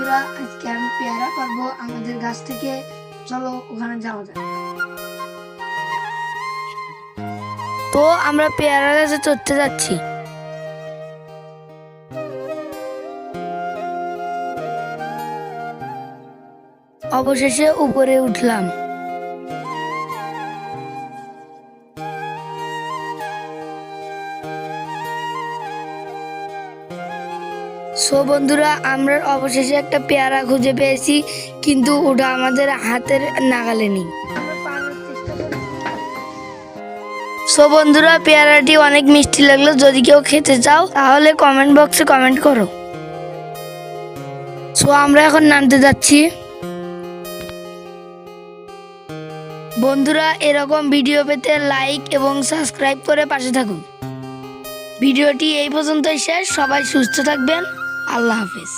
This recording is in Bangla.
বন্ধুরা, আজকে আমি পেয়ারা পারবো আমাদের গাছ থেকে। চলো ওখানে যাওয়া যাক। তো আমরা পেয়ারা গাছে চড়তে যাচ্ছি। অবশেষে উপরে উঠলাম। বন্ধুরা, আমরা অবশেষে একটা পেয়ারা খুঁজে পেয়েছি, কিন্তু ওটা আমাদের হাতের নাগালে নেই। বন্ধুরা, পেয়ারাটি অনেক মিষ্টি লাগলো। যদি কেউ খেতে চাও তাহলে কমেন্ট বক্সে কমেন্ট করো। আমরা এখন নামতে যাচ্ছি। বন্ধুরা, এরকম ভিডিও পেতে লাইক এবং সাবস্ক্রাইব করে পাশে থাকুন। ভিডিওটি এই পর্যন্তই শেষ। সবাই সুস্থ থাকবেন। আল্লাহ হাফেজ।